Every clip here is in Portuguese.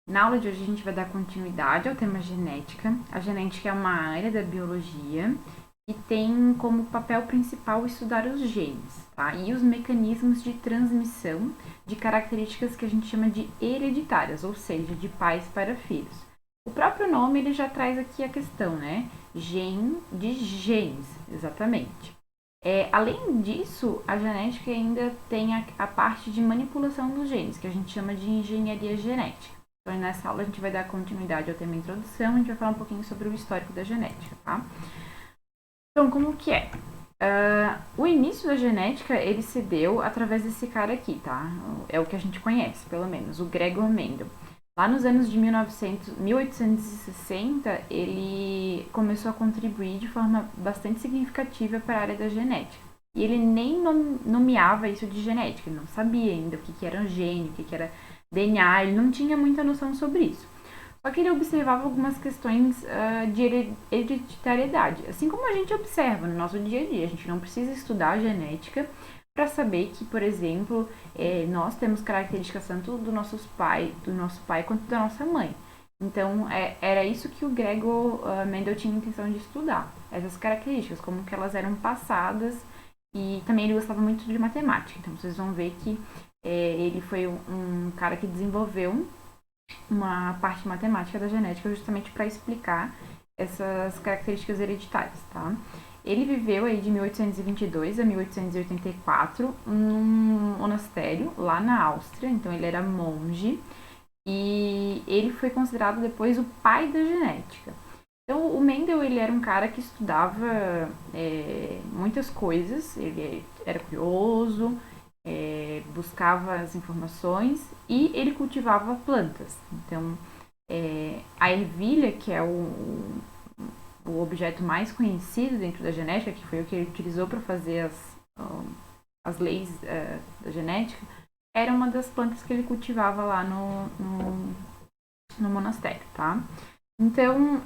Na aula de hoje a gente vai dar continuidade ao tema genética. A genética é uma área da biologia e tem como papel principal estudar os genes, tá? E os mecanismos de transmissão de características que a gente chama de hereditárias, ou seja, de pais para filhos. O próprio nome ele já traz aqui a questão, né? Gen de genes, exatamente. Além disso, a genética ainda tem a parte de manipulação dos genes, que a gente chama de engenharia genética. Então, nessa aula a gente vai dar continuidade ao tema introdução, a gente vai falar um pouquinho sobre o histórico da genética, tá? Então, como que é? O início da genética, ele se deu através desse cara aqui, tá? É o que a gente conhece, pelo menos, o Gregor Mendel. Lá nos anos de 1860, ele começou a contribuir de forma bastante significativa para a área da genética. E ele nem nomeava isso de genética, ele não sabia ainda o que era um gene, o que era DNA, ele não tinha muita noção sobre isso. Só que ele observava algumas questões de hereditariedade, assim como a gente observa no nosso dia a dia. A gente não precisa estudar a genética para saber que, por exemplo, nós temos características tanto do nosso pai quanto da nossa mãe. Então, era isso que o Gregor Mendel tinha intenção de estudar, essas características, como que elas eram passadas, e também ele gostava muito de matemática. Então, vocês vão ver que ele foi um cara que desenvolveu uma parte matemática da genética justamente para explicar essas características hereditárias, tá? Ele viveu aí de 1822 a 1884 num monastério lá na Áustria, então ele era monge e ele foi considerado depois o pai da genética. Então o Mendel ele era um cara que estudava muitas coisas, ele era curioso, buscava as informações e ele cultivava plantas. Então, a ervilha, que é o objeto mais conhecido dentro da genética, que foi o que ele utilizou para fazer as leis da genética, era uma das plantas que ele cultivava lá no monastério, tá? Então,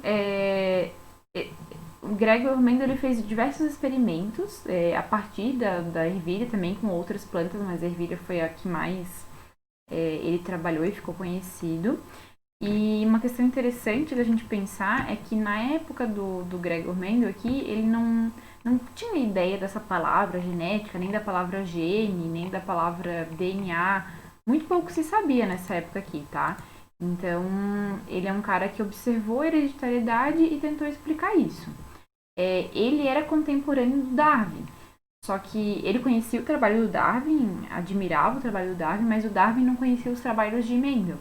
o Gregor Mendel ele fez diversos experimentos a partir da ervilha, também com outras plantas, mas a ervilha foi a que mais ele trabalhou e ficou conhecido. E uma questão interessante da gente pensar é que na época do Gregor Mendel aqui, ele não tinha ideia dessa palavra genética, nem da palavra gene, nem da palavra DNA. Muito pouco se sabia nessa época aqui, tá? Então, ele é um cara que observou a hereditariedade e tentou explicar isso. Ele era contemporâneo do Darwin, só que ele conhecia o trabalho do Darwin, admirava o trabalho do Darwin, mas o Darwin não conhecia os trabalhos de Mendel.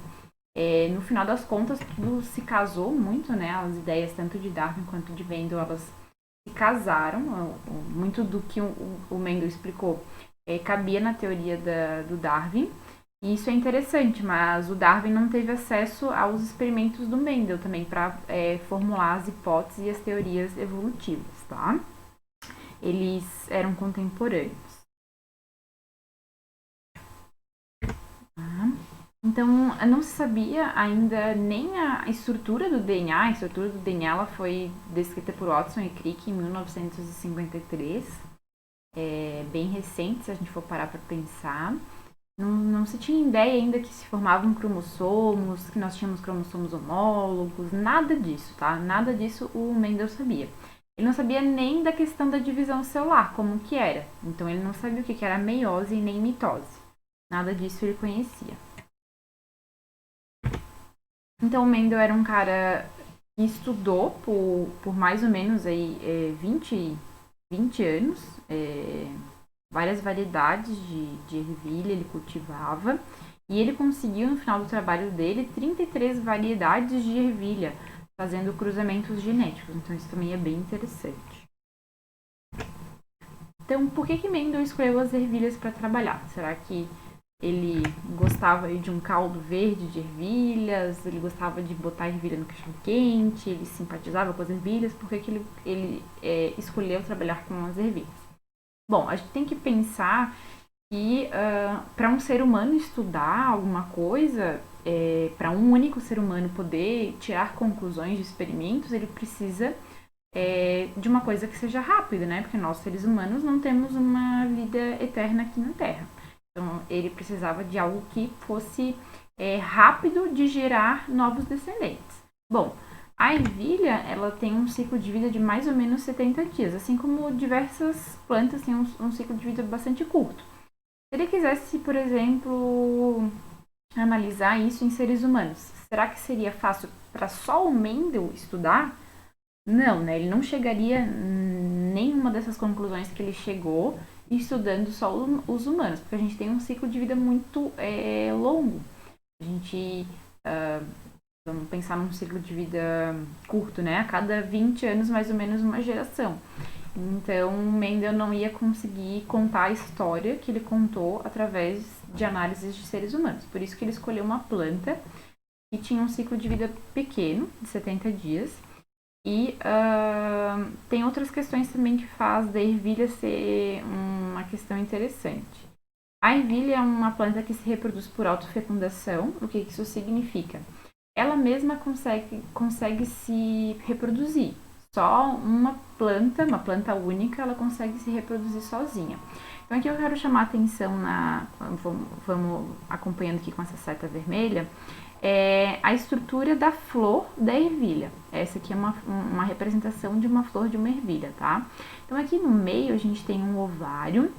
No final das contas, tudo se casou muito, né? As ideias tanto de Darwin quanto de Mendel, elas se casaram. Muito do que o Mendel explicou cabia na teoria do Darwin. E isso é interessante, mas o Darwin não teve acesso aos experimentos do Mendel também para formular as hipóteses e as teorias evolutivas, tá? Eles eram contemporâneos. Então, não se sabia ainda nem a estrutura do DNA. A estrutura do DNA ela foi descrita por Watson e Crick em 1953. Bem recente, se a gente for parar para pensar. Não se tinha ideia ainda que se formavam cromossomos, que nós tínhamos cromossomos homólogos, nada disso, tá? Nada disso o Mendel sabia. Ele não sabia nem da questão da divisão celular, como que era. Então ele não sabia o que era meiose e nem mitose. Nada disso ele conhecia. Então o Mendel era um cara que estudou por mais ou menos aí, 20 anos, várias variedades de ervilha ele cultivava e ele conseguiu no final do trabalho dele 33 variedades de ervilha, fazendo cruzamentos genéticos. Então isso também é bem interessante. Então por que Mendel escolheu as ervilhas para trabalhar? Será que ele gostava de um caldo verde de ervilhas, ele gostava de botar ervilha no cachorro quente, ele simpatizava com as ervilhas? Por que ele escolheu trabalhar com as ervilhas? Bom, a gente tem que pensar que para um ser humano estudar alguma coisa, para um único ser humano poder tirar conclusões de experimentos, ele precisa de uma coisa que seja rápida, né? Porque nós, seres humanos, não temos uma vida eterna aqui na Terra. Então, ele precisava de algo que fosse rápido de gerar novos descendentes. Bom, a ervilha, ela tem um ciclo de vida de mais ou menos 70 dias, assim como diversas plantas têm um ciclo de vida bastante curto. Se ele quisesse, por exemplo, analisar isso em seres humanos, será que seria fácil para só o Mendel estudar? Não, né? Ele não chegaria nenhuma dessas conclusões que ele chegou estudando só os humanos, porque a gente tem um ciclo de vida muito longo. A gente, vamos pensar num ciclo de vida curto, né? A cada 20 anos, mais ou menos, uma geração. Então, Mendel não ia conseguir contar a história que ele contou através de análises de seres humanos. Por isso que ele escolheu uma planta que tinha um ciclo de vida pequeno, de 70 dias. E tem outras questões também que faz da ervilha ser uma questão interessante. A ervilha é uma planta que se reproduz por autofecundação. O que isso significa? Ela mesma consegue se reproduzir. Só uma planta única, ela consegue se reproduzir sozinha. Então aqui eu quero chamar a atenção vamos acompanhando aqui com essa seta vermelha, a estrutura da flor da ervilha. Essa aqui é uma representação de uma flor de uma ervilha, tá? Então aqui no meio a gente tem um ovário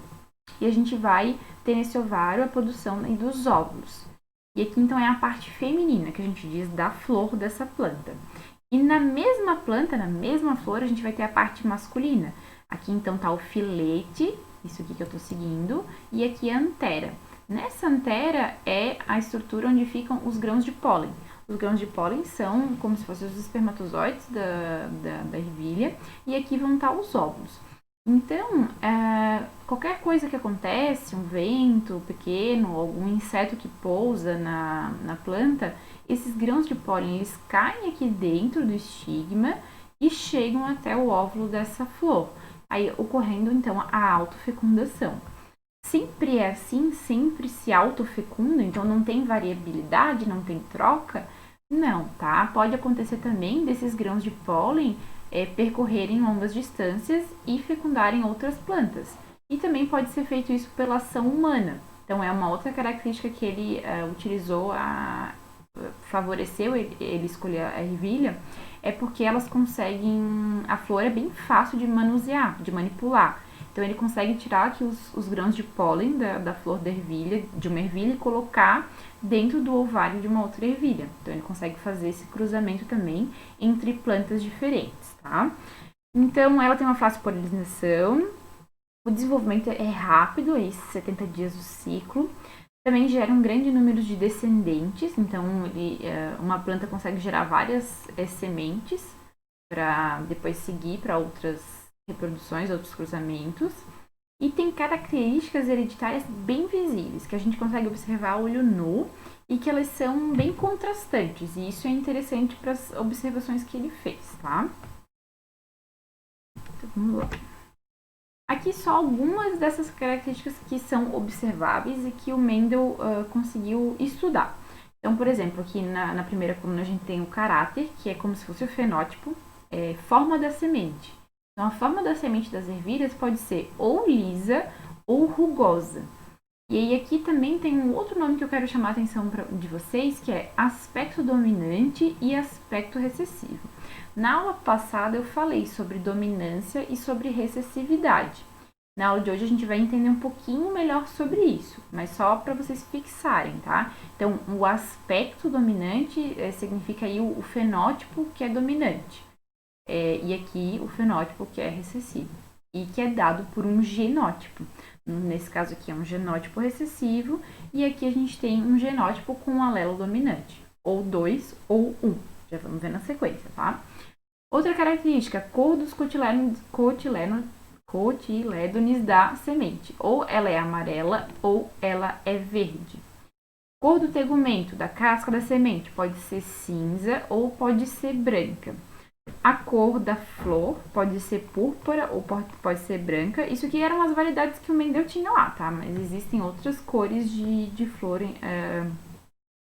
e a gente vai ter nesse ovário a produção dos óvulos. E aqui então é a parte feminina, que a gente diz da flor dessa planta. E na mesma planta, na mesma flor, a gente vai ter a parte masculina. Aqui então tá o filete, isso aqui que eu tô seguindo, e aqui a antera. Nessa antera é a estrutura onde ficam os grãos de pólen. Os grãos de pólen são como se fossem os espermatozoides da ervilha, e aqui vão estar os óvulos. Então, qualquer coisa que acontece, um vento pequeno, algum inseto que pousa na planta, esses grãos de pólen eles caem aqui dentro do estigma e chegam até o óvulo dessa flor, aí ocorrendo então a autofecundação. Sempre é assim, sempre se autofecunda, então não tem variabilidade, não tem troca? Não, tá? Pode acontecer também desses grãos de pólen percorrerem longas distâncias e fecundarem outras plantas. E também pode ser feito isso pela ação humana. Então é uma outra característica que ele utilizou, favoreceu ele escolher a ervilha, é porque elas conseguem, a flor é bem fácil de manusear, de manipular. Então ele consegue tirar aqui os grãos de pólen da flor da ervilha, de uma ervilha, e colocar dentro do ovário de uma outra ervilha. Então ele consegue fazer esse cruzamento também entre plantas diferentes, tá? Então ela tem uma fácil polinização, o desenvolvimento é rápido, é 70 dias o ciclo. Também gera um grande número de descendentes, então uma planta consegue gerar várias sementes para depois seguir para outras reproduções, outros cruzamentos. E tem características hereditárias bem visíveis, que a gente consegue observar a olho nu e que elas são bem contrastantes. E isso é interessante para as observações que ele fez, tá? Então, vamos lá. Aqui só algumas dessas características que são observáveis e que o Mendel conseguiu estudar. Então, por exemplo, aqui na primeira coluna a gente tem o caráter, que é como se fosse o fenótipo, forma da semente. Então, a forma da semente das ervilhas pode ser ou lisa ou rugosa. E aí aqui também tem um outro nome que eu quero chamar a atenção de vocês, que é aspecto dominante e aspecto recessivo. Na aula passada eu falei sobre dominância e sobre recessividade. Na aula de hoje a gente vai entender um pouquinho melhor sobre isso, mas só para vocês fixarem, tá? Então, o aspecto dominante significa aí o fenótipo que é dominante. E aqui o fenótipo que é recessivo. E que é dado por um genótipo. Nesse caso aqui é um genótipo recessivo. E aqui a gente tem um genótipo com um alelo dominante. Ou 2 ou 1. Já vamos ver na sequência, tá? Outra característica, cor dos cotilédones da semente. Ou ela é amarela ou ela é verde. Cor do tegumento, da casca da semente, pode ser cinza ou pode ser branca. A cor da flor pode ser púrpura ou pode ser branca. Isso aqui eram as variedades que o Mendel tinha lá, tá? Mas existem outras cores de flor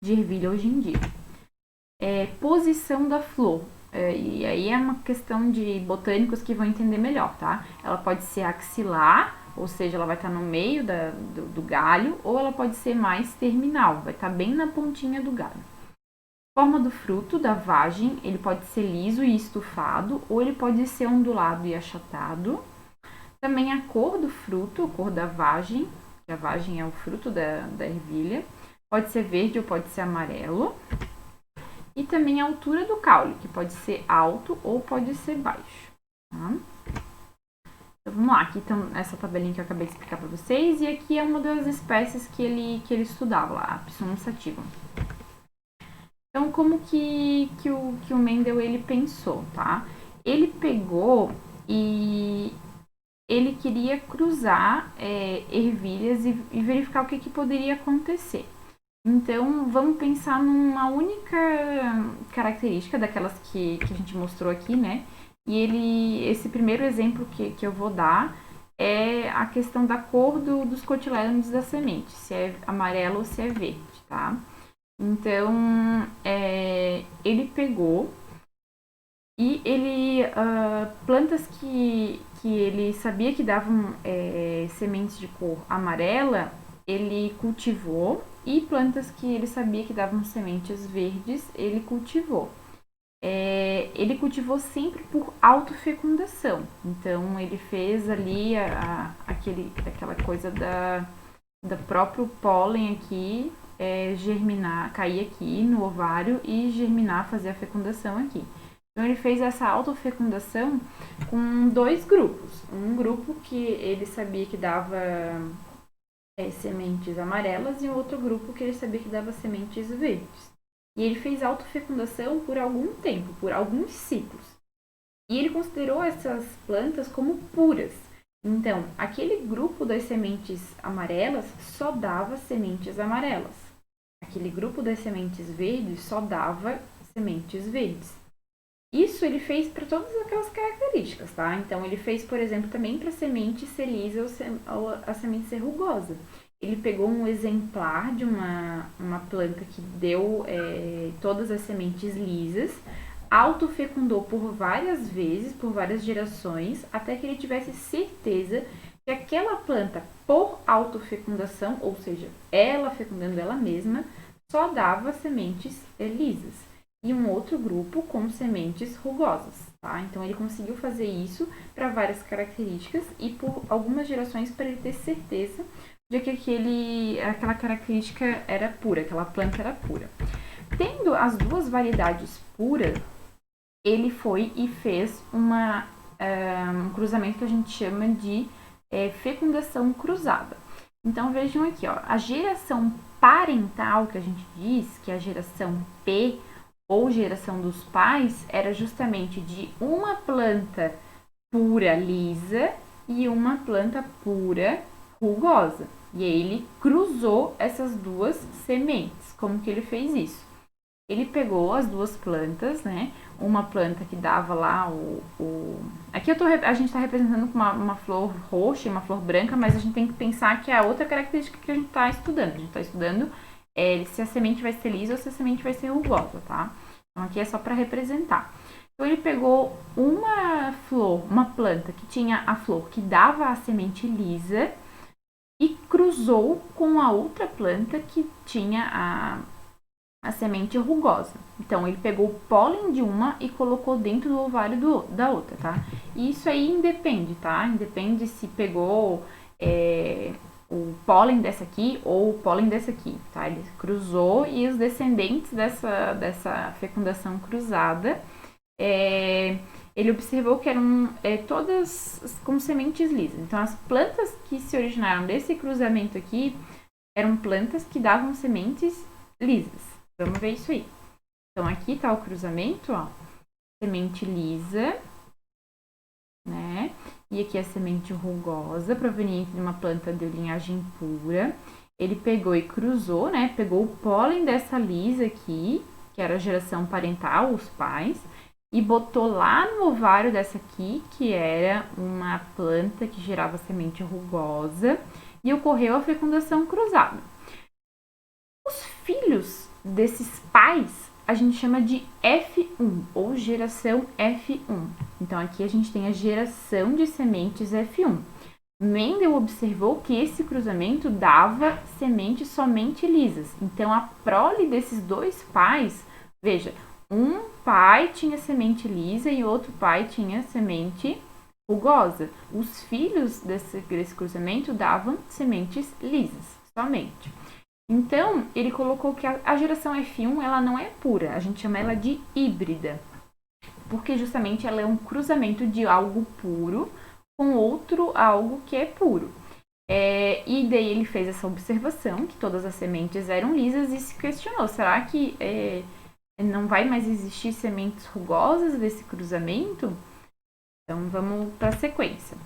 de ervilha hoje em dia. Posição da flor. E aí é uma questão de botânicos que vão entender melhor, tá? Ela pode ser axilar ou seja, ela vai estar no meio do galho, ou ela pode ser mais terminal, vai estar bem na pontinha do galho. Forma do fruto, da vagem, ele pode ser liso e estufado, ou ele pode ser ondulado e achatado. Também a cor do fruto, a cor da vagem, que a vagem é o fruto da ervilha, pode ser verde ou pode ser amarelo. E também a altura do caule, que pode ser alto ou pode ser baixo. Tá? Então, vamos lá, aqui tem essa tabelinha que eu acabei de explicar para vocês, e aqui é uma das espécies que ele estudava lá, a Psonus sativum. Então, como que o Mendel ele pensou, tá? Ele pegou e ele queria cruzar ervilhas e verificar o que poderia acontecer. Então, vamos pensar numa única característica daquelas que a gente mostrou aqui, né? E esse primeiro exemplo que eu vou dar é a questão da cor dos cotilédones da semente, se é amarelo ou se é verde, tá? Então, ele pegou e ele plantas que ele sabia que davam sementes de cor amarela, ele cultivou, e plantas que ele sabia que davam sementes verdes, ele cultivou. Ele cultivou sempre por autofecundação. Então, ele fez ali aquela coisa da próprio pólen aqui, germinar, cair aqui no ovário e germinar, fazer a fecundação aqui. Então, ele fez essa autofecundação com 2 grupos. Um grupo que ele sabia que dava sementes amarelas e um outro grupo que ele sabia que dava sementes verdes. E ele fez autofecundação por algum tempo, por alguns ciclos. E ele considerou essas plantas como puras. Então, aquele grupo das sementes amarelas só dava sementes amarelas. Aquele grupo das sementes verdes só dava sementes verdes. Isso ele fez para todas aquelas características, tá? Então, ele fez, por exemplo, também para a semente ser lisa ou a semente ser rugosa. Ele pegou um exemplar de uma planta que deu todas as sementes lisas, autofecundou por várias vezes, por várias gerações, até que ele tivesse certeza que aquela planta, por autofecundação, ou seja, ela fecundando ela mesma, só dava sementes lisas. E um outro grupo com sementes rugosas, tá? Então, ele conseguiu fazer isso para várias características e por algumas gerações para ele ter certeza de que aquela característica era pura, aquela planta era pura. Tendo as duas variedades puras, ele foi e fez um cruzamento que a gente chama de fecundação cruzada. Então, vejam aqui, ó, a geração parental que a gente diz, que é a geração P, ou geração dos pais, era justamente de uma planta pura lisa e uma planta pura rugosa. E aí ele cruzou essas duas sementes. Como que ele fez isso? Ele pegou as duas plantas, né? Uma planta que dava lá Aqui a gente está representando com uma flor roxa e uma flor branca, mas a gente tem que pensar que é a outra característica que a gente está estudando. A gente está estudando se a semente vai ser lisa ou se a semente vai ser rugosa, tá? Então, aqui é só para representar. Então, ele pegou uma planta que tinha a flor que dava a semente lisa e cruzou com a outra planta que tinha a semente rugosa. Então, ele pegou o pólen de uma e colocou dentro do ovário da outra, tá? E isso aí independe, tá? Independe se pegou o pólen dessa aqui ou o pólen dessa aqui, tá? Ele cruzou e os descendentes dessa fecundação cruzada, ele observou que eram todas com sementes lisas. Então, as plantas que se originaram desse cruzamento aqui eram plantas que davam sementes lisas. Vamos ver isso aí. Então, aqui está o cruzamento, ó. Semente lisa, né? E aqui a semente rugosa, proveniente de uma planta de linhagem pura. Ele pegou e cruzou, né? Pegou o pólen dessa lisa aqui, que era a geração parental, os pais, e botou lá no ovário dessa aqui, que era uma planta que gerava semente rugosa, e ocorreu a fecundação cruzada. Os filhos desses pais a gente chama de F1 ou geração F1. Então, aqui a gente tem a geração de sementes F1. Mendel observou que esse cruzamento dava sementes somente lisas. Então, a prole desses dois pais, veja, um pai tinha semente lisa e outro pai tinha semente rugosa. Os filhos desse cruzamento davam sementes lisas somente. Então, ele colocou que a geração F1 ela não é pura, a gente chama ela de híbrida, porque justamente ela é um cruzamento de algo puro com outro algo que é puro. E daí ele fez essa observação, que todas as sementes eram lisas, e se questionou, será que não vai mais existir sementes rugosas desse cruzamento? Então vamos para a sequência.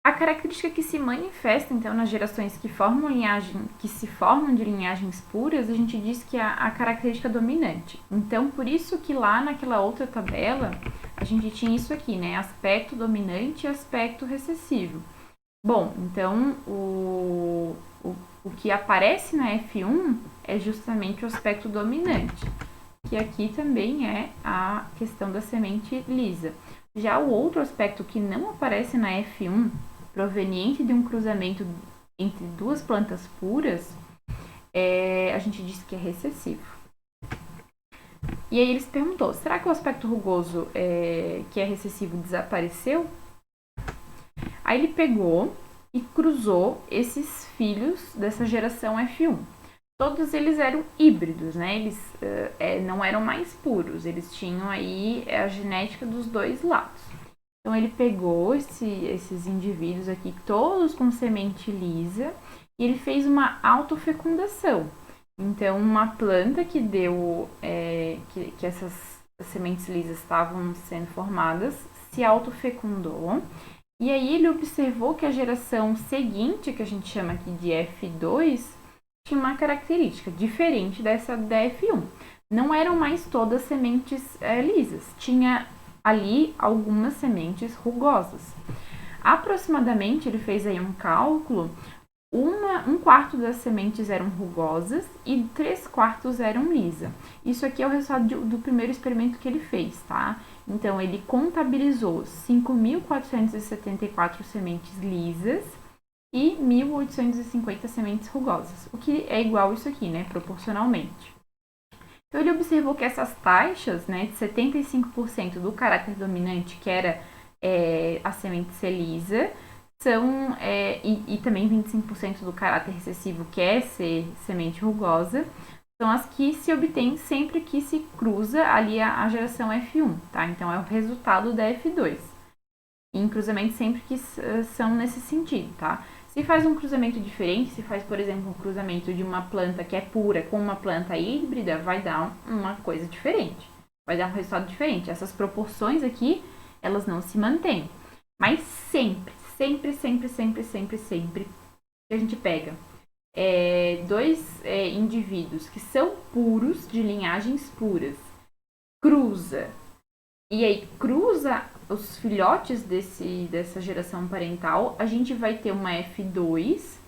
A característica que se manifesta, então, nas gerações que se formam de linhagens puras, a gente diz que é a característica dominante. Então, por isso que lá naquela outra tabela, a gente tinha isso aqui, né? Aspecto dominante e aspecto recessivo. Bom, então, o que aparece na F1 é justamente o aspecto dominante, que aqui também é a questão da semente lisa. Já o outro aspecto que não aparece na F1, proveniente de um cruzamento entre duas plantas puras, a gente diz que é recessivo. E aí eles perguntou, será que o aspecto rugoso que é recessivo desapareceu? Aí ele pegou e cruzou esses filhos dessa geração F1. Todos eles eram híbridos, né? Eles não eram mais puros, eles tinham aí a genética dos dois lados. Então, ele pegou esses indivíduos aqui, todos com semente lisa, e ele fez uma autofecundação. Então, uma planta que deu, que essas sementes lisas estavam sendo formadas, se autofecundou. E aí, ele observou que a geração seguinte, que a gente chama aqui de F2, tinha uma característica diferente dessa da F1. Não eram mais todas sementes lisas, tinha ali algumas sementes rugosas. Aproximadamente, ele fez aí um cálculo, um quarto das sementes eram rugosas e 3/4 eram lisas. Isso aqui é o resultado do primeiro experimento que ele fez, tá? Então, ele contabilizou 5.474 sementes lisas e 1.850 sementes rugosas, o que é igual isso aqui, né, proporcionalmente. Então, ele observou que essas taxas, né, de 75% do caráter dominante, que era a semente ser lisa, e também 25% do caráter recessivo, que é ser semente rugosa, são as que se obtêm sempre que se cruza ali a geração F1, tá? Então, é o resultado da F2. E em cruzamentos sempre que são nesse sentido, tá? Se faz um cruzamento diferente, se faz, por exemplo, um cruzamento de uma planta que é pura com uma planta híbrida, vai dar uma coisa diferente. Vai dar um resultado diferente. Essas proporções aqui, elas não se mantêm. Mas sempre que a gente pega dois indivíduos que são puros, de linhagens puras, cruza, e aí cruza os filhotes dessa geração parental, a gente vai ter uma F2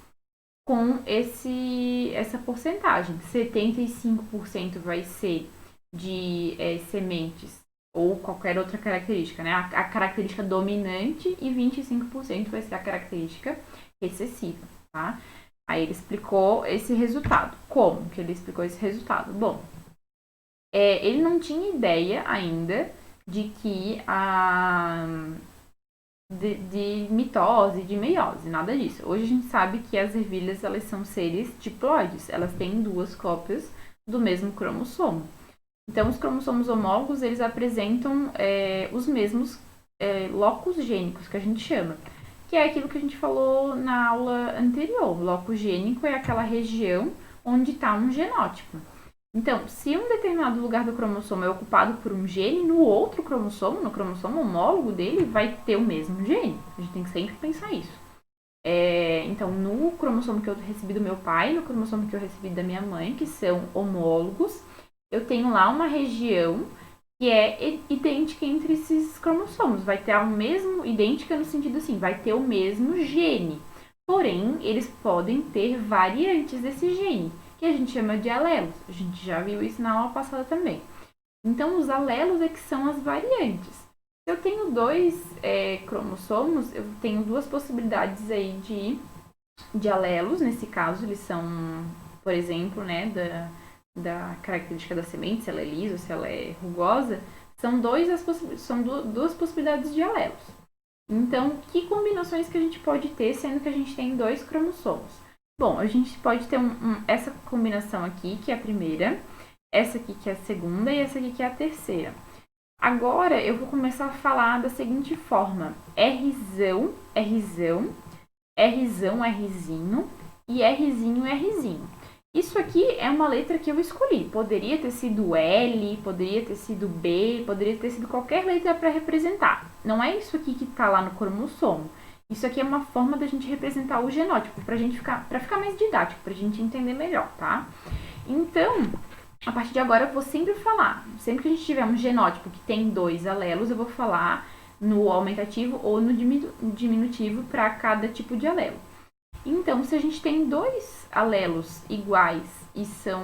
com essa porcentagem. 75% vai ser de sementes ou qualquer outra característica, né? A característica dominante, e 25% vai ser a característica recessiva, tá? Aí ele explicou esse resultado. Como que ele explicou esse resultado? Bom, ele não tinha ideia ainda de que de mitose, de meiose, nada disso. Hoje a gente sabe que as ervilhas, elas são seres diploides, elas têm duas cópias do mesmo cromossomo. Então, os cromossomos homólogos, eles apresentam os mesmos locus gênicos, que a gente chama, que é aquilo que a gente falou na aula anterior. Locus gênico é aquela região onde está um genótipo. Então, se um determinado lugar do cromossomo é ocupado por um gene, no outro cromossomo, no cromossomo homólogo dele, vai ter o mesmo gene. A gente tem que sempre pensar isso. Então, no cromossomo que eu recebi do meu pai, no cromossomo que eu recebi da minha mãe, que são homólogos, eu tenho lá uma região que é idêntica entre esses cromossomos. Vai ter idêntica no sentido assim, vai ter o mesmo gene. Porém, eles podem ter variantes desse gene, que a gente chama de alelos. A gente já viu isso na aula passada também. Então, os alelos é que são as variantes. Se eu tenho dois cromossomos, eu tenho duas possibilidades aí de alelos. Nesse caso, eles são, por exemplo, né, da característica da semente, se ela é lisa ou se ela é rugosa, são duas possibilidades de alelos. Então, que combinações que a gente pode ter, sendo que a gente tem dois cromossomos? Bom, a gente pode ter essa combinação aqui, que é a primeira, essa aqui que é a segunda e essa aqui que é a terceira. Agora, eu vou começar a falar da seguinte forma. Rzão, Rzão, Rzão, Rzinho e Rzinho, Rzinho. Isso aqui é uma letra que eu escolhi. Poderia ter sido L, poderia ter sido B, poderia ter sido qualquer letra para representar. Não é isso aqui que está lá no cromossomo. Isso aqui é uma forma da gente representar o genótipo, para ficar mais didático, para a gente entender melhor, tá? Então, a partir de agora eu vou sempre falar. Sempre que a gente tiver um genótipo que tem dois alelos, eu vou falar no aumentativo ou no diminutivo para cada tipo de alelo. Então, se a gente tem dois alelos iguais e são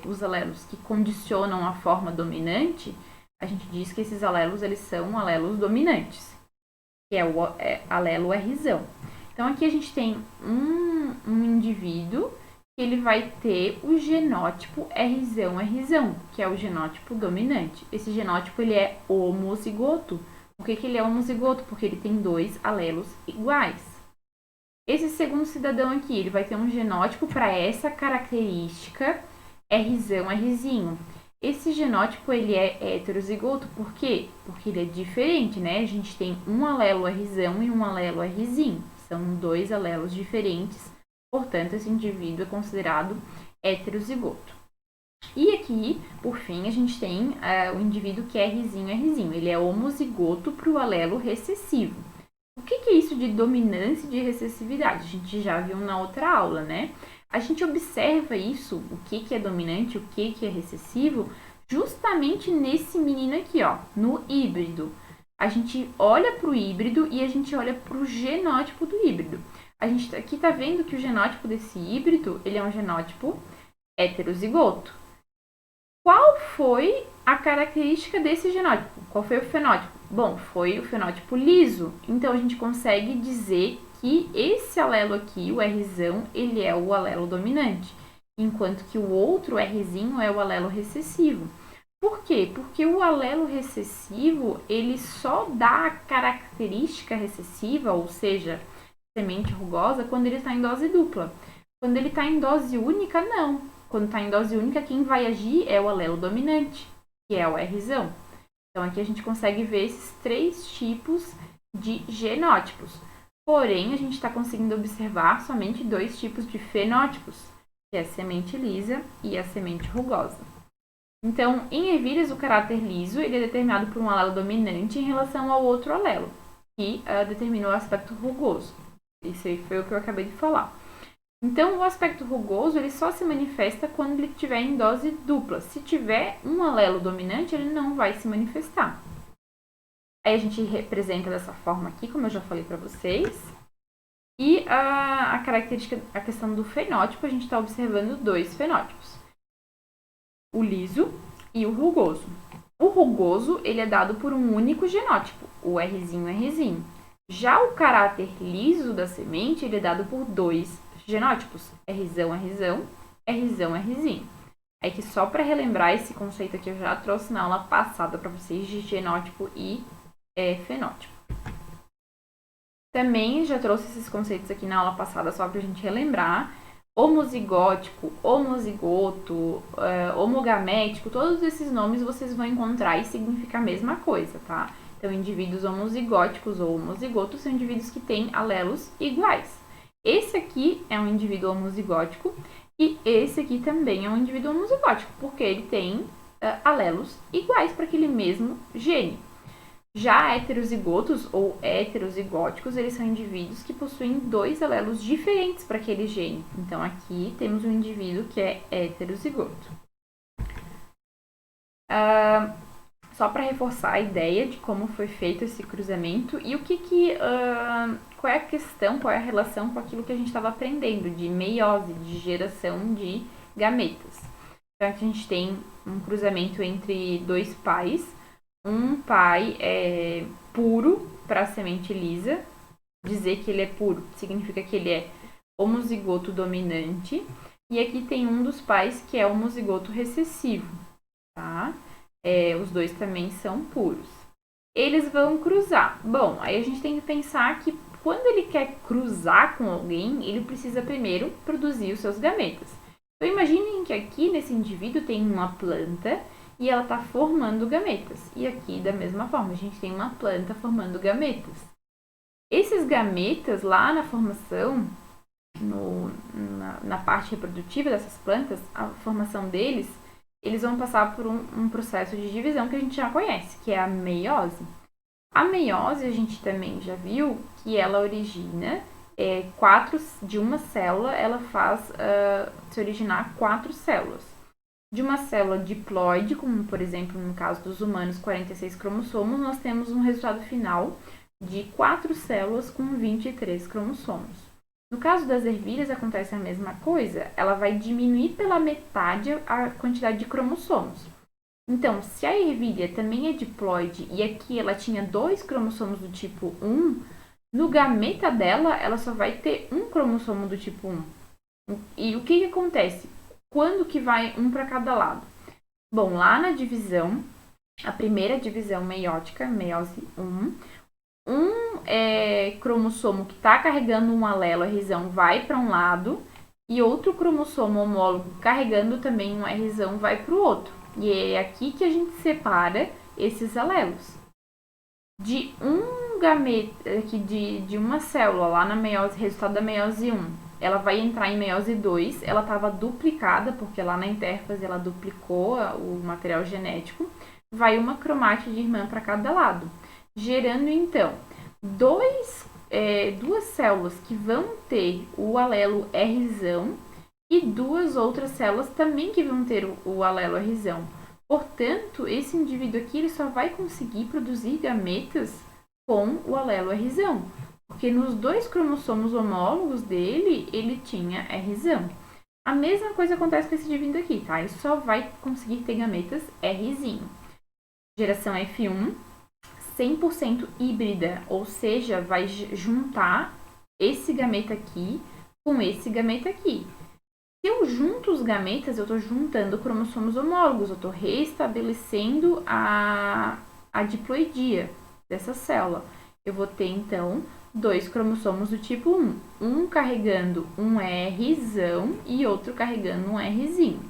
os alelos que condicionam a forma dominante, a gente diz que esses alelos eles são alelos dominantes, que é o alelo Rzão. Então, aqui a gente tem um indivíduo que ele vai ter o genótipo Rzão, Rzão, que é o genótipo dominante. Esse genótipo ele é homozigoto. Por que ele é homozigoto? Porque ele tem dois alelos iguais. Esse segundo cidadão aqui, ele vai ter um genótipo para essa característica Rzão, Rzinho. Esse genótipo, ele é heterozigoto, por quê? Porque ele é diferente, né? A gente tem um alelo Rzão e um alelo Rzinho. São dois alelos diferentes, portanto, esse indivíduo é considerado heterozigoto. E aqui, por fim, a gente tem o indivíduo que é Rzinho, Rzinho. Ele é homozigoto para o alelo recessivo. O que é isso de dominância e de recessividade? A gente já viu na outra aula, né? A gente observa isso, o que é dominante, o que é recessivo, justamente nesse menino aqui, ó, no híbrido. A gente olha para o híbrido e a gente olha para o genótipo do híbrido. A gente aqui tá vendo que o genótipo desse híbrido, ele é um genótipo heterozigoto. Qual foi a característica desse genótipo? Qual foi o fenótipo? Bom, foi o fenótipo liso. Então, a gente consegue dizer que esse alelo aqui, o Rzão, ele é o alelo dominante, enquanto que o outro Rzinho é o alelo recessivo. Por quê? Porque o alelo recessivo, ele só dá a característica recessiva, ou seja, semente rugosa, quando ele está em dose dupla. Quando ele está em dose única, não. Quando está em dose única, quem vai agir é o alelo dominante, que é o Rzão. Então, aqui a gente consegue ver esses três tipos de genótipos. Porém, a gente está conseguindo observar somente dois tipos de fenótipos, que é a semente lisa e a semente rugosa. Então, em ervilhas, o caráter liso ele é determinado por um alelo dominante em relação ao outro alelo, que determina o aspecto rugoso. Isso aí foi o que eu acabei de falar. Então, o aspecto rugoso ele só se manifesta quando ele estiver em dose dupla. Se tiver um alelo dominante, ele não vai se manifestar. Aí a gente representa dessa forma aqui, como eu já falei para vocês. E a característica, a questão do fenótipo, a gente está observando dois fenótipos. O liso e o rugoso. O rugoso ele é dado por um único genótipo, o Rzinho, Rzinho. Já o caráter liso da semente ele é dado por dois genótipos, Rzão, Rzão, Rzão, Rzinho. É que só para relembrar esse conceito aqui eu já trouxe na aula passada para vocês de genótipo e fenótipo. Também já trouxe esses conceitos aqui na aula passada só para a gente relembrar. Homozigótico, homozigoto, homogamético, todos esses nomes vocês vão encontrar e significa a mesma coisa, tá? Então, indivíduos homozigóticos ou homozigotos são indivíduos que têm alelos iguais. Esse aqui é um indivíduo homozigótico e esse aqui também é um indivíduo homozigótico, porque ele tem alelos iguais para aquele mesmo gene. Já heterozigotos ou heterozigóticos, eles são indivíduos que possuem dois alelos diferentes para aquele gene. Então, aqui temos um indivíduo que é heterozigoto. Só para reforçar a ideia de como foi feito esse cruzamento e qual é a questão, qual é a relação com aquilo que a gente estava aprendendo de meiose, de geração de gametas. Então, aqui a gente tem um cruzamento entre dois pais, um pai puro para a semente lisa. Dizer que ele é puro significa que ele é homozigoto dominante. E aqui tem um dos pais que é homozigoto recessivo, tá? Os dois também são puros. Eles vão cruzar. Bom, aí a gente tem que pensar que quando ele quer cruzar com alguém, ele precisa primeiro produzir os seus gametas. Então imaginem que aqui nesse indivíduo tem uma planta e ela está formando gametas. E aqui da mesma forma, a gente tem uma planta formando gametas. Esses gametas lá na formação, na parte reprodutiva dessas plantas, a formação deles, eles vão passar por um processo de divisão que a gente já conhece, que é a meiose. A meiose a gente também já viu que ela origina de uma célula, ela faz se originar 4 células. De uma célula diploide, como por exemplo no caso dos humanos, 46 cromossomos, nós temos um resultado final de 4 células com 23 cromossomos. No caso das ervilhas acontece a mesma coisa, ela vai diminuir pela metade a quantidade de cromossomos. Então, se a ervilha também é diploide e aqui ela tinha 2 cromossomos do tipo 1, no gameta dela ela só vai ter um cromossomo do tipo 1. E o que acontece? Quando que vai um para cada lado? Bom, lá na divisão, a primeira divisão meiótica, meiose 1, cromossomo que está carregando um alelo Rzão vai para um lado e outro cromossomo homólogo carregando também um Rzão vai para o outro. E é aqui que a gente separa esses alelos. De um gameta, de uma célula lá na meiose, resultado da meiose 1, ela vai entrar em meiose 2, ela estava duplicada, porque lá na intérfase ela duplicou o material genético, vai uma cromátide irmã para cada lado, gerando então duas células que vão ter o alelo Rzão e 2 outras células também que vão ter o alelo Rzão. Portanto, esse indivíduo aqui ele só vai conseguir produzir gametas com o alelo Rzão, porque nos 2 cromossomos homólogos dele, ele tinha Rzão. A mesma coisa acontece com esse indivíduo aqui, tá? Ele só vai conseguir ter gametas Rzinho. Geração F1, 100% híbrida, ou seja, vai juntar esse gameta aqui com esse gameta aqui. Se eu junto os gametas, eu estou juntando cromossomos homólogos, eu estou restabelecendo a diploidia dessa célula. Eu vou ter, então, 2 cromossomos do tipo 1, um carregando um Rzão e outro carregando um Rzinho.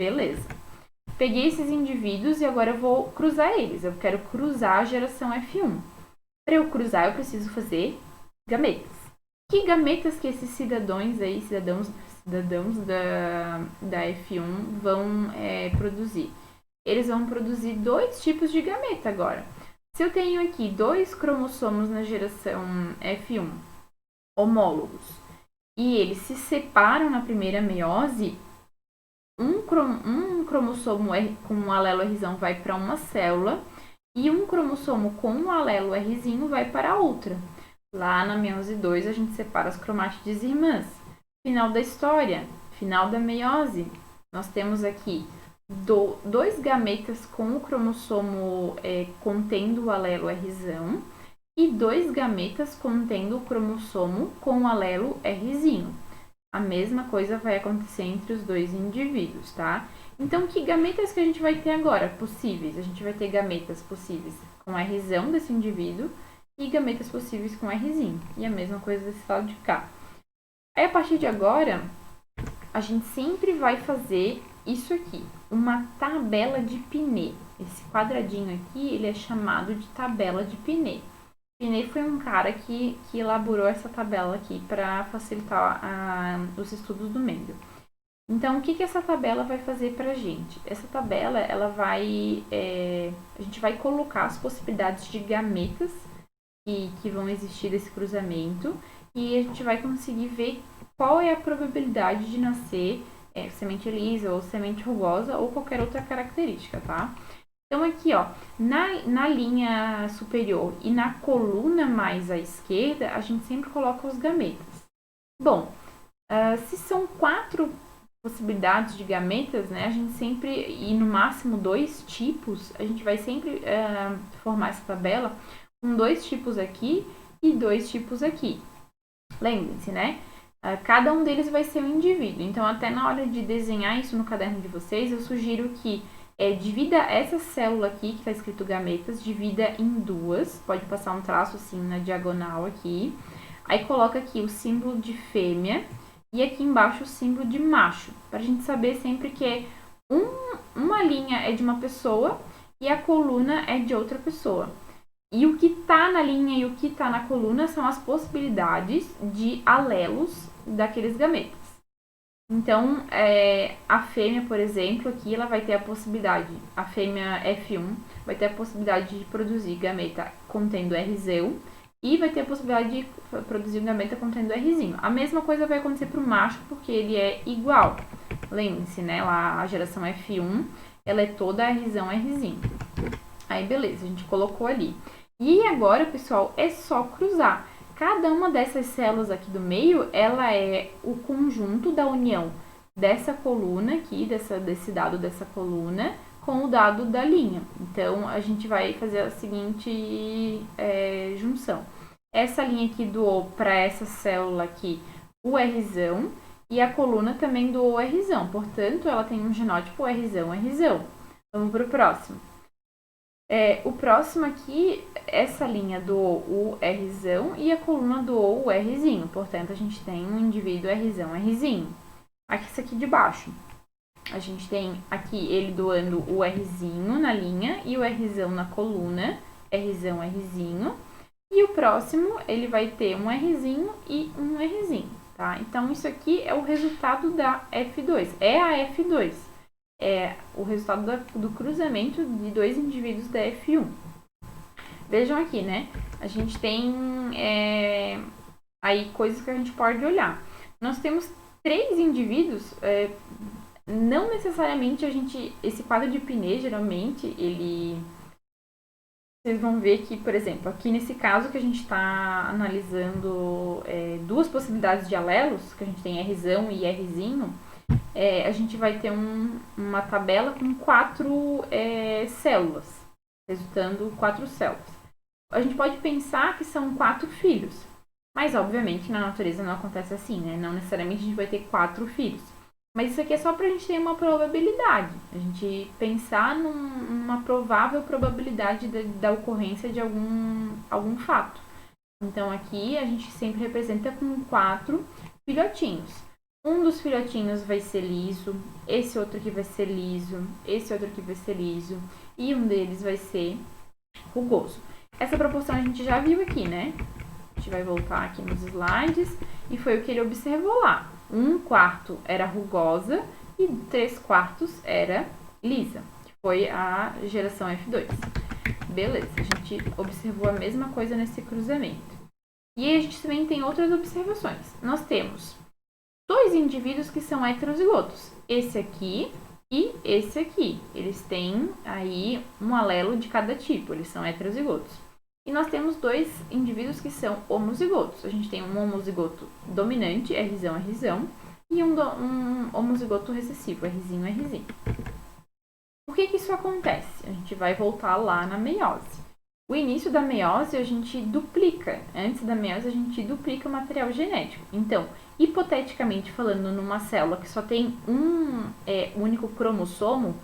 Beleza. Peguei esses indivíduos e agora eu vou cruzar eles. Eu quero cruzar a geração F1. Para eu cruzar, eu preciso fazer gametas. Que gametas que esses cidadãos da F1 vão produzir? Eles vão produzir 2 tipos de gameta agora. Se eu tenho aqui 2 cromossomos na geração F1 homólogos e eles se separam na primeira meiose, um cromossomo com um alelo Rzão vai para uma célula e um cromossomo com um alelo Rzinho vai para outra. Lá na meiose 2 a gente separa as cromátides irmãs. Final da história, final da meiose, nós temos aqui 2 gametas com o cromossomo contendo o alelo Rzão e 2 gametas contendo o cromossomo com o alelo Rzinho. A mesma coisa vai acontecer entre os 2 indivíduos, tá? Então, que gametas que a gente vai ter agora possíveis? A gente vai ter gametas possíveis com Rzão desse indivíduo e gametas possíveis com Rzinho. E a mesma coisa desse lado de cá. Aí, a partir de agora, a gente sempre vai fazer isso aqui, uma tabela de Pinet. Esse quadradinho aqui, ele é chamado de tabela de Pinet. Pinet foi um cara que elaborou essa tabela aqui para facilitar os estudos do Mendel. Então, o que essa tabela vai fazer para a gente? Essa tabela, ela vai... a gente vai colocar as possibilidades de gametas que vão existir desse cruzamento e a gente vai conseguir ver qual é a probabilidade de nascer semente lisa ou semente rugosa ou qualquer outra característica, tá? Então, aqui, ó, na linha superior e na coluna mais à esquerda, a gente sempre coloca os gametas. Bom, se são 4 possibilidades de gametas, né, a gente sempre, e no máximo 2 tipos, a gente vai sempre formar essa tabela com 2 tipos aqui e 2 tipos aqui. Lembrem-se, né? Cada um deles vai ser um indivíduo. Então, até na hora de desenhar isso no caderno de vocês, eu sugiro que divida essa célula aqui, que está escrito gametas, divida em 2. Pode passar um traço assim na diagonal aqui. Aí, coloca aqui o símbolo de fêmea e aqui embaixo o símbolo de macho, para a gente saber sempre que uma linha é de uma pessoa e a coluna é de outra pessoa. E o que está na linha e o que está na coluna são as possibilidades de alelos daqueles gametas. Então, a fêmea, por exemplo, aqui ela vai ter a possibilidade, a fêmea F1 vai ter a possibilidade de produzir gameta contendo Rzinho, e vai ter a possibilidade de produzir um gameta contendo Rzinho. A mesma coisa vai acontecer para o macho, porque ele é igual. Lembre-se, né? Lá a geração F1, ela é toda Rzão, Rzinho. Aí, beleza, a gente colocou ali. E agora, pessoal, é só cruzar. Cada uma dessas células aqui do meio, ela é o conjunto da união dessa coluna aqui, desse dado dessa coluna, com o dado da linha. Então, a gente vai fazer a seguinte junção. Essa linha aqui doou para essa célula aqui o Rzão e a coluna também doou o Rzão. Portanto, ela tem um genótipo Rzão, Rzão. Vamos para o próximo. O próximo aqui, essa linha doou o Rzão e a coluna doou o Rzinho. Portanto, a gente tem um indivíduo Rzão, Rzinho. Aqui, esse aqui de baixo. A gente tem aqui ele doando o Rzinho na linha e o Rzão na coluna, Rzão, Rzinho. E o próximo, ele vai ter um Rzinho e um Rzinho, tá? Então, isso aqui é o resultado da F2, é a F2. É o resultado do cruzamento de 2 indivíduos da F1. Vejam aqui, né? A gente tem aí coisas que a gente pode olhar. Nós temos 3 indivíduos, não necessariamente esse quadro de Pinet, geralmente, vocês vão ver que, por exemplo, aqui nesse caso que a gente está analisando 2 possibilidades de alelos, que a gente tem Rzão e Rzinho, a gente vai ter uma tabela com 4 células, resultando 4 células. A gente pode pensar que são 4 filhos, mas obviamente na natureza não acontece assim, né? Não necessariamente a gente vai ter 4 filhos. Mas isso aqui é só para a gente ter uma probabilidade, a gente pensar numa provável probabilidade da ocorrência de algum fato. Então aqui a gente sempre representa com 4 filhotinhos. Um dos filhotinhos vai ser liso, esse outro aqui vai ser liso, esse outro aqui vai ser liso, e um deles vai ser rugoso. Essa proporção a gente já viu aqui, né? A gente vai voltar aqui nos slides, e foi o que ele observou lá. 1/4 era rugosa e 3/4 era lisa, que foi a geração F2. Beleza, a gente observou a mesma coisa nesse cruzamento. E aí a gente também tem outras observações. Nós temos 2 indivíduos que são heterozigotos, esse aqui e esse aqui. Eles têm aí um alelo de cada tipo, eles são heterozigotos. E nós temos 2 indivíduos que são homozigotos. A gente tem um homozigoto dominante, Rzão, Rzão, e um homozigoto recessivo, Rzinho, Rzinho. Por que isso acontece? A gente vai voltar lá na meiose. O início da meiose a gente duplica. Antes da meiose a gente duplica o material genético. Então, hipoteticamente falando, numa célula que só tem um único cromossomo,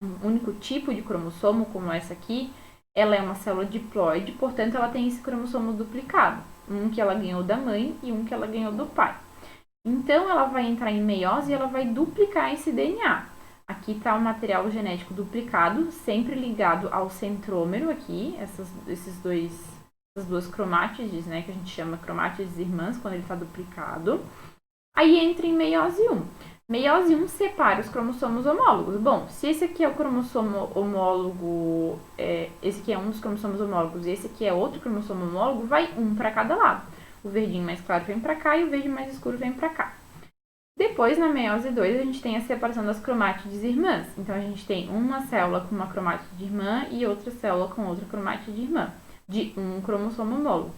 um único tipo de cromossomo, como essa aqui, ela é uma célula diploide, portanto, ela tem esse cromossomo duplicado. Um que ela ganhou da mãe e um que ela ganhou do pai. Então, ela vai entrar em meiose e ela vai duplicar esse DNA. Aqui está o material genético duplicado, sempre ligado ao centrômero aqui, essas duas cromátides, né, que a gente chama cromátides irmãs, quando ele está duplicado. Aí entra em meiose 1. Meiose 1 separa os cromossomos homólogos. Bom, se esse aqui é o cromossomo homólogo, esse aqui é um dos cromossomos homólogos e esse aqui é outro cromossomo homólogo, vai um para cada lado. O verdinho mais claro vem para cá e o verde mais escuro vem para cá. Depois, na meiose 2, a gente tem a separação das cromátides irmãs. Então, a gente tem uma célula com uma cromátide irmã e outra célula com outra cromátide irmã, de um cromossomo homólogo.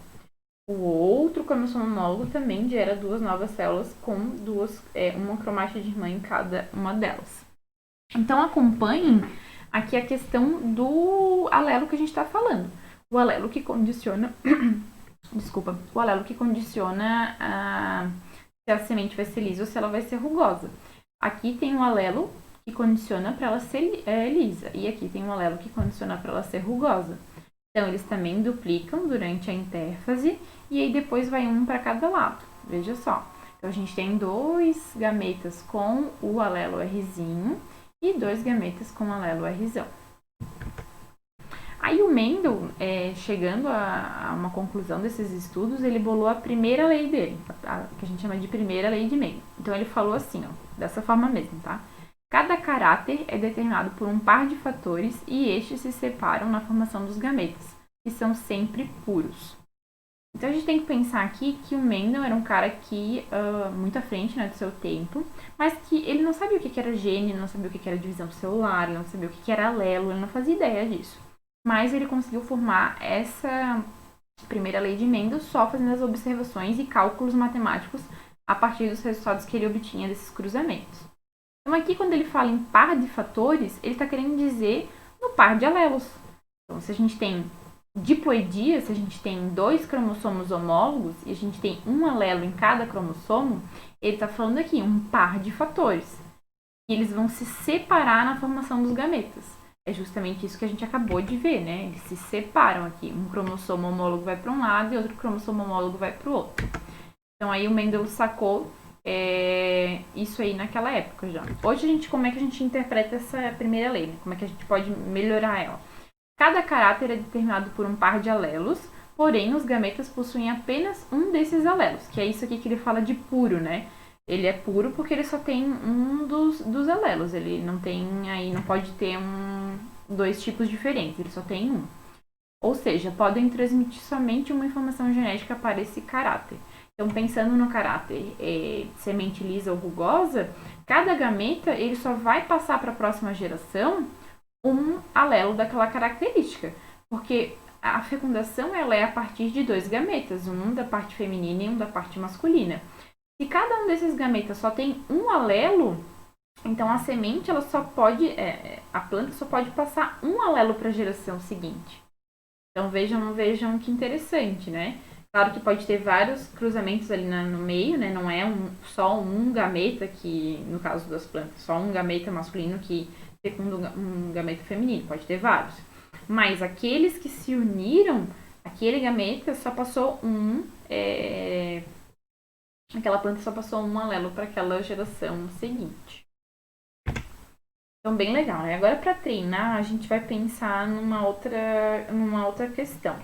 O outro cromossomo homólogo também gera duas novas células com uma cromática de irmã em cada uma delas. Então acompanhem aqui a questão do alelo que a gente está falando. O alelo que condiciona o alelo que condiciona se a semente vai ser lisa ou se ela vai ser rugosa. Aqui tem um alelo que condiciona para ela ser lisa, e aqui tem um alelo que condiciona para ela ser rugosa. Então, eles também duplicam durante a intérfase, e aí depois vai um para cada lado. Veja só. Então, a gente tem 2 gametas com o alelo Rzinho e 2 gametas com o alelo Rzão. Aí o Mendel, chegando a uma conclusão desses estudos, ele bolou a primeira lei dele, que a gente chama de primeira lei de Mendel. Então ele falou assim, ó, dessa forma mesmo, tá? Cada caráter é determinado por um par de fatores e estes se separam na formação dos gametas, que são sempre puros. Então a gente tem que pensar aqui que o Mendel era um cara que, muito à frente, né, do seu tempo, mas que ele não sabia o que era gene, não sabia o que era divisão celular, ele não sabia o que era alelo, ele não fazia ideia disso. Mas ele conseguiu formar essa primeira lei de Mendel só fazendo as observações e cálculos matemáticos a partir dos resultados que ele obtinha desses cruzamentos. Então aqui, quando ele fala em par de fatores, ele está querendo dizer no par de alelos. Então, se a gente tem diploidia, se a gente tem 2 cromossomos homólogos e a gente tem um alelo em cada cromossomo, ele está falando aqui um par de fatores. E eles vão se separar na formação dos gametas. É justamente isso que a gente acabou de ver, né? Eles se separam aqui. Um cromossomo homólogo vai para um lado e outro cromossomo homólogo vai para o outro. Então aí o Mendel sacou isso aí naquela época já. Hoje como é que a gente interpreta essa primeira lei? Né? Como é que a gente pode melhorar ela? Cada caráter é determinado por um par de alelos, porém os gametas possuem apenas um desses alelos, que é isso aqui que ele fala de puro, né? Ele é puro porque ele só tem um dos alelos. Ele não pode ter 2 tipos diferentes, ele só tem um. Ou seja, podem transmitir somente uma informação genética para esse caráter. Então, pensando no caráter semente lisa ou rugosa, cada gameta ele só vai passar para a próxima geração um alelo daquela característica. Porque a fecundação ela é a partir de 2 gametas, um da parte feminina e um da parte masculina. Se cada um desses gametas só tem um alelo, então a semente ela só pode, a planta só pode passar um alelo para a geração seguinte. Então vejam que interessante, né? Claro que pode ter vários cruzamentos ali no meio, né? Não é só um gameta que, no caso das plantas, só um gameta masculino que fecunda um gameta feminino. Pode ter vários. Mas aqueles que se uniram, aquele gameta só passou aquela planta só passou um alelo para aquela geração seguinte. Então, bem legal, né? Agora, para treinar, a gente vai pensar numa outra questão.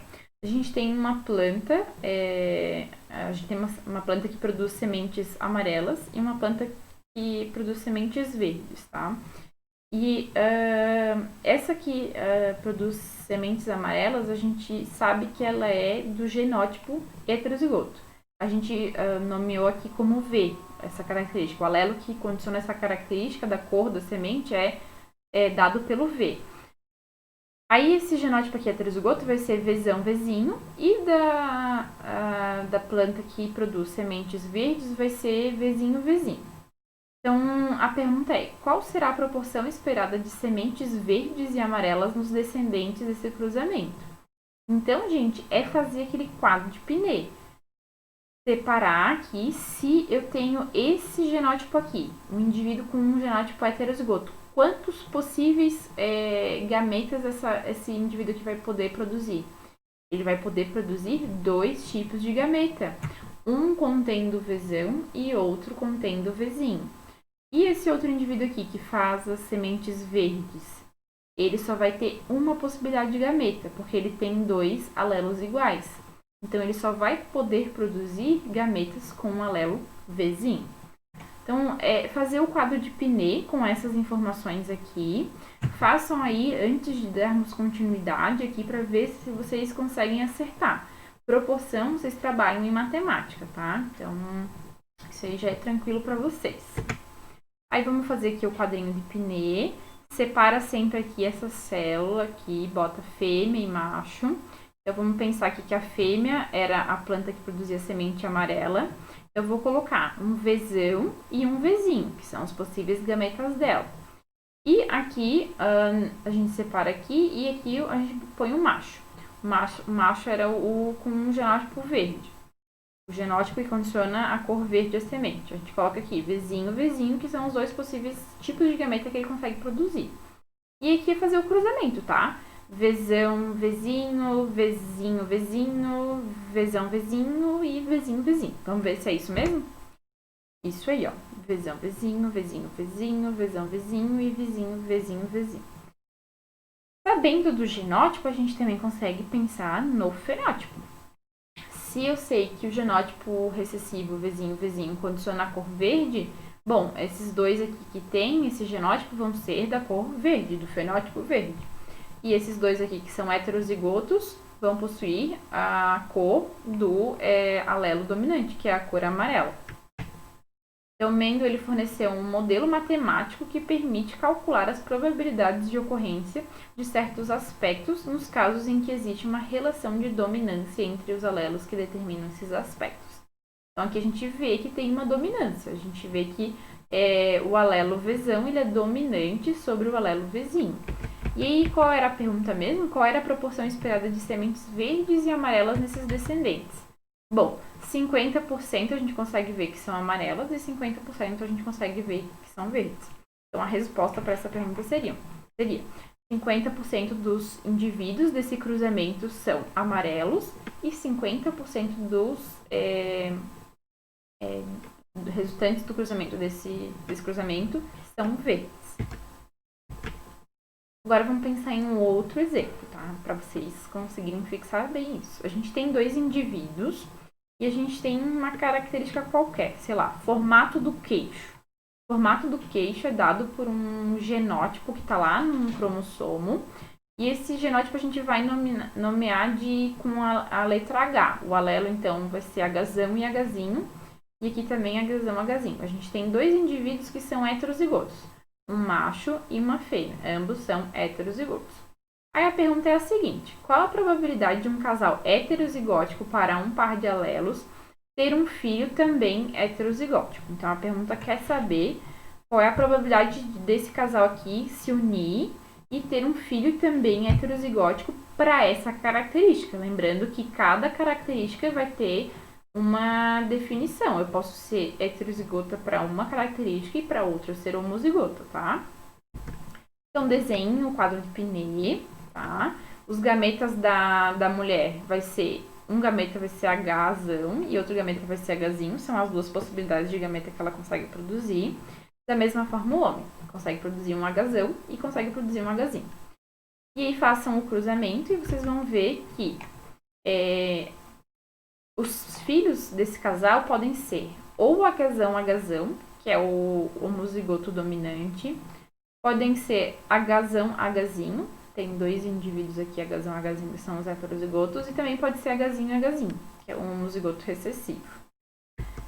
A gente tem uma planta, a gente tem uma planta que produz sementes amarelas e uma planta que produz sementes verdes, tá? E essa que produz sementes amarelas, a gente sabe que ela é do genótipo heterozigoto. A gente nomeou aqui como V, essa característica. O alelo que condiciona essa característica da cor da semente é dado pelo V. Aí esse genótipo aqui heterozigoto vai ser Vzão, Vzinho, e da planta que produz sementes verdes vai ser Vzinho, Vzinho. Então a pergunta é, qual será a proporção esperada de sementes verdes e amarelas nos descendentes desse cruzamento? Então, gente, é fazer aquele quadro de Pinet. Separar aqui se eu tenho esse genótipo aqui, um indivíduo com um genótipo heterozigoto. Quantos possíveis gametas esse indivíduo aqui vai poder produzir? Ele vai poder produzir 2 tipos de gameta. Um contendo Vzão e outro contendo Vzinho. E esse outro indivíduo aqui que faz as sementes verdes? Ele só vai ter uma possibilidade de gameta, porque ele tem 2 alelos iguais. Então, ele só vai poder produzir gametas com um alelo Vzinho. Então, fazer o quadro de Pinet com essas informações aqui. Façam aí, antes de darmos continuidade aqui, para ver se vocês conseguem acertar. Proporção, vocês trabalham em matemática, tá? Então, isso aí já é tranquilo para vocês. Aí, vamos fazer aqui o quadrinho de Pinet. Separa sempre aqui essa célula aqui, bota fêmea e macho. Então, vamos pensar aqui que a fêmea era a planta que produzia semente amarela. Eu vou colocar um Vzão e um Vzinho, que são os possíveis gametas dela. E aqui, a gente separa aqui e aqui a gente põe o macho. O macho era o com um genótipo verde. O genótipo que condiciona a cor verde da semente. A gente coloca aqui Vzinho, Vzinho, que são os dois possíveis tipos de gameta que ele consegue produzir. E aqui é fazer o cruzamento, tá? Vzão, Vzinho, Vzinho, Vzinho, Vzão, Vzinho e Vzinho, Vzinho. Vamos ver se é isso mesmo? Isso aí, ó. Vzão, Vzinho, Vzinho, Vzinho, Vzão, Vzinho e Vzinho, Vzinho, Vzinho. Sabendo do genótipo, a gente também consegue pensar no fenótipo. Se eu sei que o genótipo recessivo Vzinho, Vzinho condiciona a cor verde, bom, esses dois aqui que tem esse genótipo vão ser da cor verde, do fenótipo verde. E esses dois aqui que são heterozigotos vão possuir a cor do alelo dominante, que é a cor amarela. Então, Mendel ele forneceu um modelo matemático que permite calcular as probabilidades de ocorrência de certos aspectos nos casos em que existe uma relação de dominância entre os alelos que determinam esses aspectos. Então, aqui a gente vê que tem uma dominância. A gente vê que o alelo Vzão ele é dominante sobre o alelo Vzinho. E aí, qual era a pergunta mesmo? Qual era a proporção esperada de sementes verdes e amarelas nesses descendentes? Bom, 50% a gente consegue ver que são amarelas e 50% a gente consegue ver que são verdes. Então, a resposta para essa pergunta seria 50% dos indivíduos desse cruzamento são amarelos e 50% dos resultantes do cruzamento desse cruzamento são verdes. Agora vamos pensar em um outro exemplo, tá? Para vocês conseguirem fixar bem isso. A gente tem dois indivíduos e a gente tem uma característica qualquer, sei lá, formato do queixo. O formato do queixo é dado por um genótipo que está lá num cromossomo. E esse genótipo a gente vai nomear com a letra H. O alelo, então, vai ser Hzão e Hzinho. E aqui também Hzão, Hzinho. A gente tem dois indivíduos que são heterozigotos. Um macho e uma fêmea. Ambos são heterozigotos. Aí a pergunta é a seguinte: qual a probabilidade de um casal heterozigótico para um par de alelos ter um filho também heterozigótico? Então a pergunta quer saber qual é a probabilidade desse casal aqui se unir e ter um filho também heterozigótico para essa característica. Lembrando que cada característica vai ter uma definição. Eu posso ser heterozigota para uma característica e para outra eu ser homozigota, tá? Então, desenho o quadro de Pinet, tá? Os gametas da mulher vai ser... Um gameta vai ser Hzão e outro gameta vai ser Hzinho. São as duas possibilidades de gameta que ela consegue produzir. Da mesma forma, o homem consegue produzir um Hzão e consegue produzir um Hzinho. E aí, façam o cruzamento e vocês vão ver que... os filhos desse casal podem ser ou o Hzão, que é o homozigoto dominante, podem ser Hzão, Hzinho, tem dois indivíduos aqui, Hzão, Hzinho, que são os heterozigotos, e também pode ser Hzinho, Hzinho, que é um homozigoto recessivo.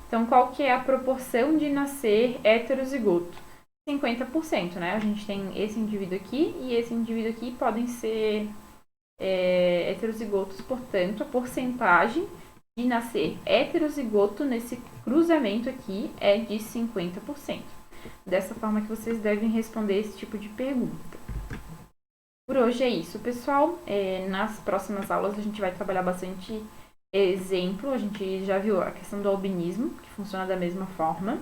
Então, qual que é a proporção de nascer heterozigoto? 50%, né? A gente tem esse indivíduo aqui e esse indivíduo aqui podem ser heterozigotos, portanto, a porcentagem de nascer heterozigoto nesse cruzamento aqui é de 50%. Dessa forma que vocês devem responder esse tipo de pergunta. Por hoje é isso, pessoal. Nas próximas aulas a gente vai trabalhar bastante exemplo. A gente já viu a questão do albinismo, que funciona da mesma forma.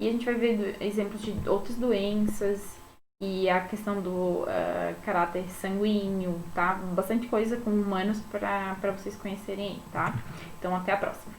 E a gente vai ver exemplos de outras doenças e a questão do caráter sanguíneo, tá? Bastante coisa com humanos para vocês conhecerem aí, tá? Então, até a próxima.